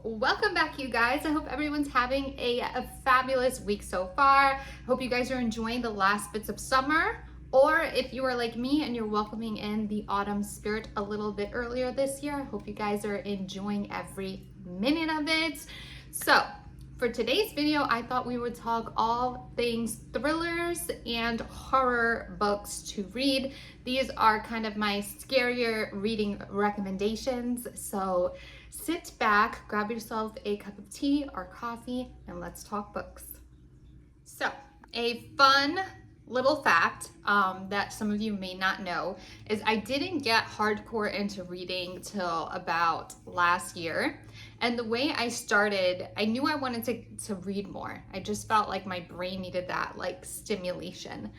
Welcome back, you guys. I hope everyone's having a fabulous week so far. I hope you guys are enjoying the last bits of summer, or if you are like me and you're welcoming in the autumn spirit a little bit earlier this year, I hope you guys are enjoying every minute of it. So for today's video, I thought we would talk all things thrillers and horror books to read. These are kind of my scarier reading recommendations. So sit back, grab yourself a cup of tea or coffee, and let's talk books. So a fun little fact that some of you may not know is I didn't get hardcore into reading till about last year. And the way I started, I knew I wanted to read more. I just felt like my brain needed that like stimulation.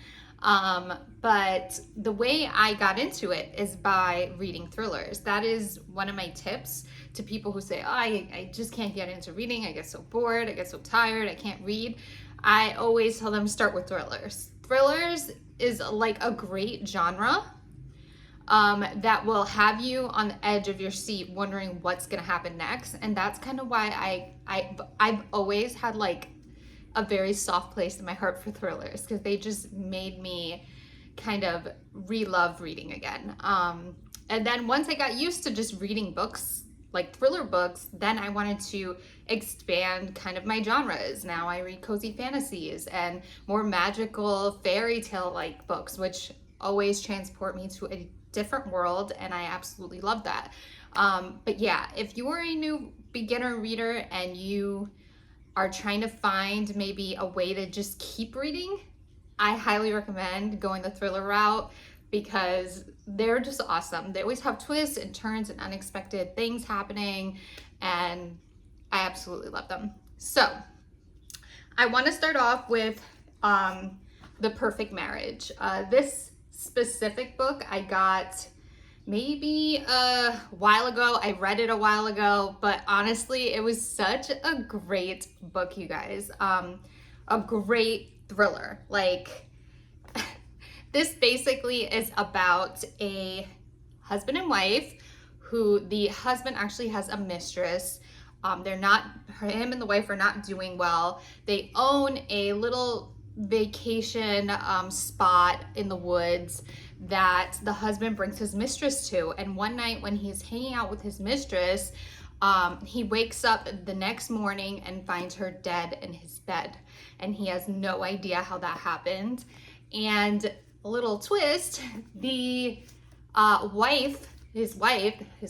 But the way I got into it is by reading thrillers. That is one of my tips to people who say, oh, I just can't get into reading. I get so bored, I get so tired, I can't read. I always tell them start with thrillers. Thrillers is like a great genre that will have you on the edge of your seat wondering what's gonna happen next. And that's kind of why I've always had like a very soft place in my heart for thrillers, because they just made me kind of re-love reading again. And then once I got used to just reading books, like thriller books, then I wanted to expand kind of my genres. Now I read cozy fantasies and more magical fairy tale like books, which always transport me to a different world, and I absolutely love that. But yeah, if you are a new beginner reader and you are trying to find maybe a way to just keep reading, I highly recommend going the thriller route, because they're just awesome. They always have twists and turns and unexpected things happening, and I absolutely love them. So I want to start off with The Perfect Marriage. This specific book I got maybe a while ago. I read it a while ago, but honestly, it was such a great book, you guys. A great thriller. Like, this basically is about a husband and wife who the husband actually has a mistress. Him and the wife are not doing well. They own a little vacation spot in the woods that the husband brings his mistress to. And one night when he's hanging out with his mistress, he wakes up the next morning and finds her dead in his bed. And he has no idea how that happened. And a little twist, the his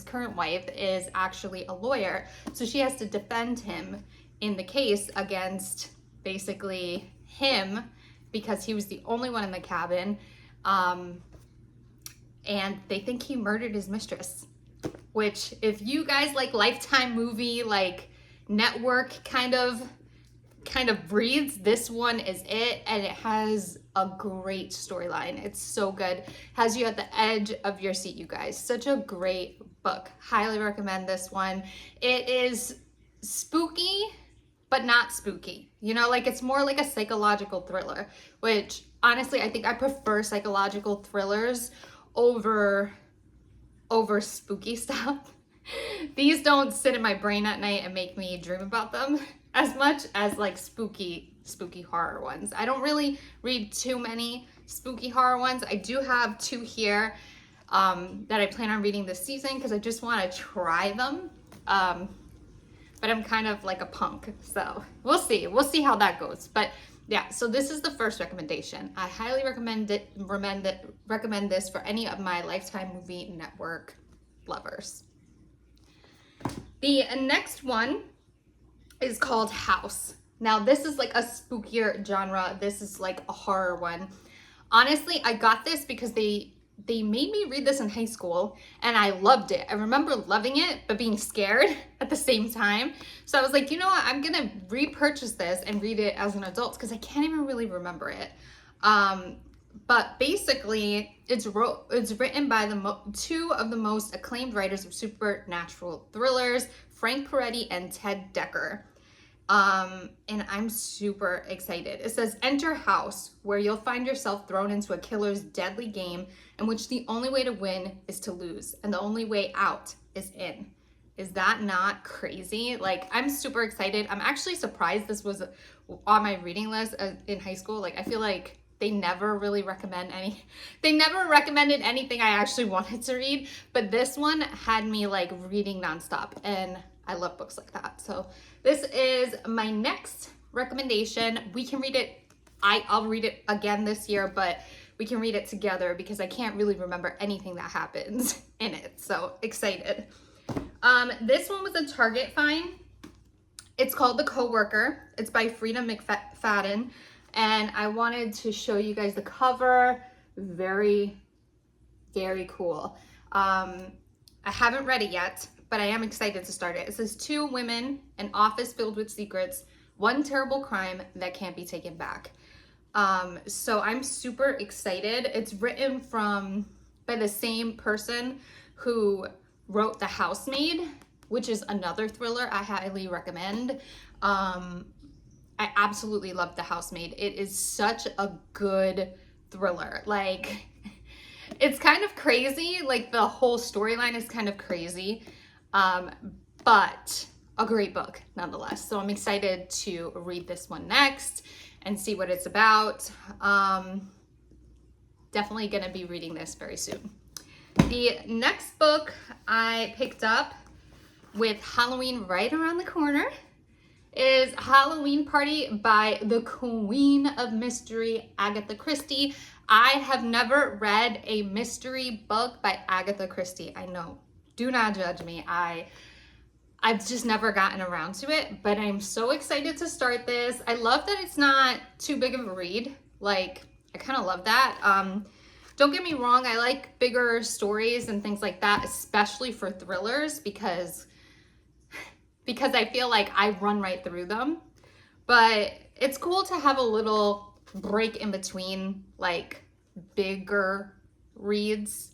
current wife, is actually a lawyer. So she has to defend him in the case against basically him, because he was the only one in the cabin. And they think he murdered his mistress, which, if you guys like Lifetime movie, like network kind of breeds, this one is it. And it has a great storyline. It's so good. Has you at the edge of your seat, you guys. Such a great book. Highly recommend this one. It is spooky, but not spooky. You know, like it's more like a psychological thriller, which honestly, I think I prefer psychological thrillers over spooky stuff. These don't sit in my brain at night and make me dream about them as much as like spooky horror ones. I don't really read too many spooky horror ones. I do have two here that I plan on reading this season because I just want to try them. But I'm kind of like a punk, so we'll see how that goes. But yeah, so this is the first recommendation. I highly recommend this for any of my Lifetime movie network lovers. The next one is called House. Now this is like a spookier genre. This is like a horror one. Honestly, I got this because they made me read this in high school, and I loved it. I remember loving it, but being scared at the same time. So I was like, you know what? I'm gonna repurchase this and read it as an adult, because I can't even really remember it. But basically, it's written by two of the most acclaimed writers of supernatural thrillers, Frank Peretti and Ted Decker. And I'm super excited. It says, enter House, where you'll find yourself thrown into a killer's deadly game in which the only way to win is to lose, and the only way out is in. Is that not crazy? Like, I'm super excited. I'm actually surprised this was on my reading list in high school. Like, I feel like they never really they never recommended anything I actually wanted to read, but this one had me like reading nonstop, and I love books like that. So this is my next recommendation. We can read it. I'll read it again this year, but we can read it together because I can't really remember anything that happens in it. So excited. This one was a Target find. It's called The Coworker. It's by Frida McFadden. And I wanted to show you guys the cover. Very, very cool. I haven't read it yet, but I am excited to start it. It says, 2 women, an office filled with secrets, one terrible crime that can't be taken back. So I'm super excited. It's written by the same person who wrote The Housemade, which is another thriller I highly recommend. I absolutely love The Housemade. It is such a good thriller. Like, it's kind of crazy. Like, the whole storyline is kind of crazy, but a great book nonetheless. So I'm excited to read this one next and see what it's about. Definitely gonna be reading this very soon. The next book I picked up with Halloween right around the corner is Halloween Party by the Queen of Mystery, Agatha Christie. I have never read a mystery book by Agatha Christie. I know, do not judge me. I've just never gotten around to it, but I'm so excited to start this. I love that it's not too big of a read. Like, I kind of love that. Don't get me wrong, I like bigger stories and things like that, especially for thrillers, because I feel like I run right through them. But it's cool to have a little break in between like bigger reads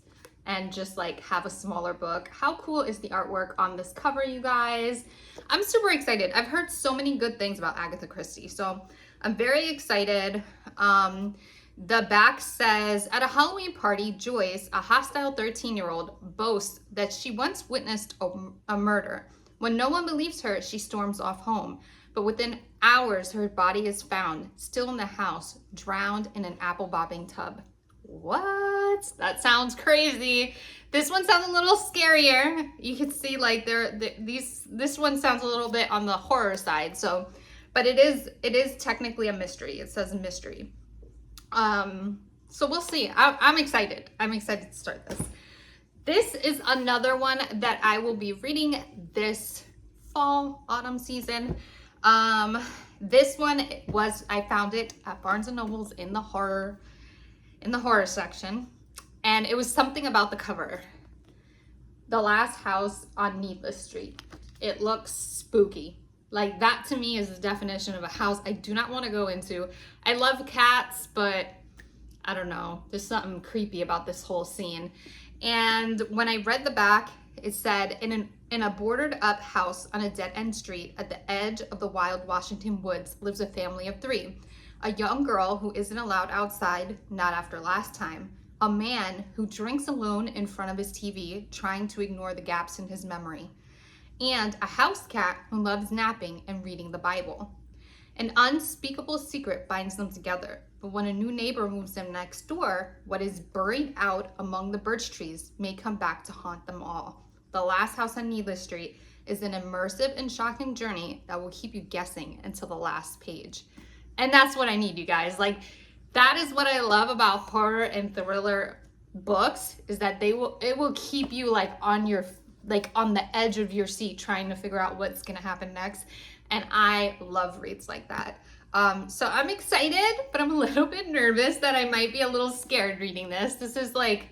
and just like have a smaller book. How cool is the artwork on this cover, you guys? I'm super excited. I've heard so many good things about Agatha Christie, so I'm very excited. The back says, at a Halloween party, Joyce, a hostile 13-year-old, boasts that she once witnessed a murder. When no one believes her, she storms off home. But within hours, her body is found, still in the house, drowned in an apple-bobbing tub. What? That sounds crazy. This one sounds a little scarier. You can see like this one sounds a little bit on the horror side. So, but it is technically a mystery. It says mystery. So we'll see. I'm excited. I'm excited to start this. This is another one that I will be reading this fall, autumn season. This one I found it at Barnes and Noble's in the horror section, and it was something about the cover. The Last House on Needless Street. It looks spooky. Like, that to me is the definition of a house I do not want to go into. I love cats, but I don't know. There's something creepy about this whole scene. And when I read the back, it said, in a boarded up house on a dead-end street at the edge of the wild Washington woods lives a family of 3. A young girl who isn't allowed outside, not after last time. A man who drinks alone in front of his TV, trying to ignore the gaps in his memory. And a house cat who loves napping and reading the Bible. An unspeakable secret binds them together, but when a new neighbor moves in next door, what is buried out among the birch trees may come back to haunt them all. The Last House on Needless Street is an immersive and shocking journey that will keep you guessing until the last page. And that's what I need, you guys. Like, that is what I love about horror and thriller books, is that it will keep you like on the edge of your seat trying to figure out what's gonna happen next. And I love reads like that. So I'm excited, but I'm a little bit nervous that I might be a little scared reading this. This is like,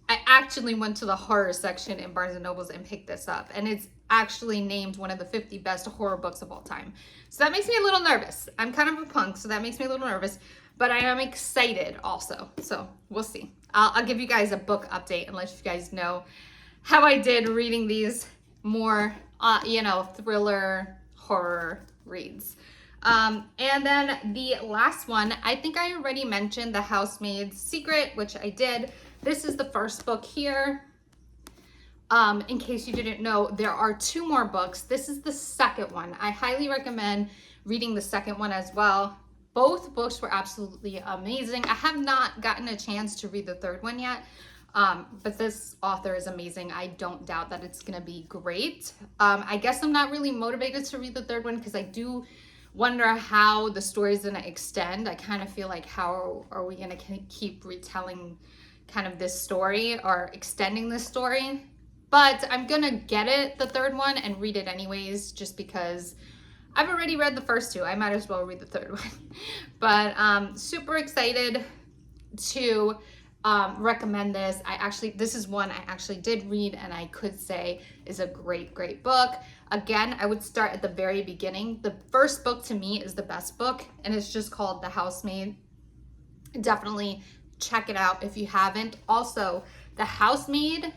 I actually went to the horror section in Barnes & Noble's and picked this up. And it's actually named one of the 50 best horror books of all time. So that makes me a little nervous. I'm kind of a punk, so that makes me a little nervous. But I am excited also. So we'll see. I'll give you guys a book update and let you guys know how I did reading these more, thriller, horror reads. And then the last one, I think I already mentioned The Housemaid's Secret, which I did. This is the first book here. In case you didn't know, there are 2 more books. This is the second one. I highly recommend reading the second one as well. Both books were absolutely amazing. I have not gotten a chance to read the third one yet, but this author is amazing. I don't doubt that it's gonna be great. I guess I'm not really motivated to read the third one because I do wonder how the story is gonna extend. I kind of feel like, how are we gonna keep retelling kind of this story or extending this story? But I'm gonna get it, the third one, and read it anyways, just because I've already read the first 2. I might as well read the third one. But super excited to recommend this. This is one I actually did read and I could say is a great, great book. Again, I would start at the very beginning. The first book to me is the best book, and it's just called The Housemaid. Definitely check it out if you haven't. Also, The Housemaid,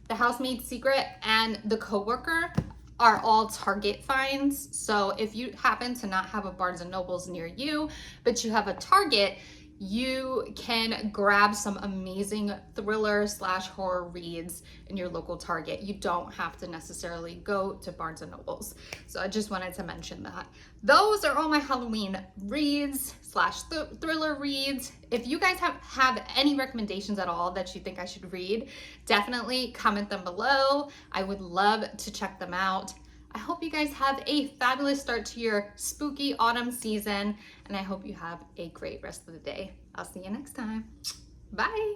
The Housemaid Secret, and The Coworker are all Target finds. So if you happen to not have a Barnes & Nobles near you, but you have a Target, you can grab some amazing thriller / horror reads in your local Target. You don't have to necessarily go to Barnes & Nobles. So I just wanted to mention that. Those are all my Halloween reads / thriller reads. If you guys have any recommendations at all that you think I should read, definitely comment them below. I would love to check them out. I hope you guys have a fabulous start to your spooky autumn season, and I hope you have a great rest of the day. I'll see you next time. Bye.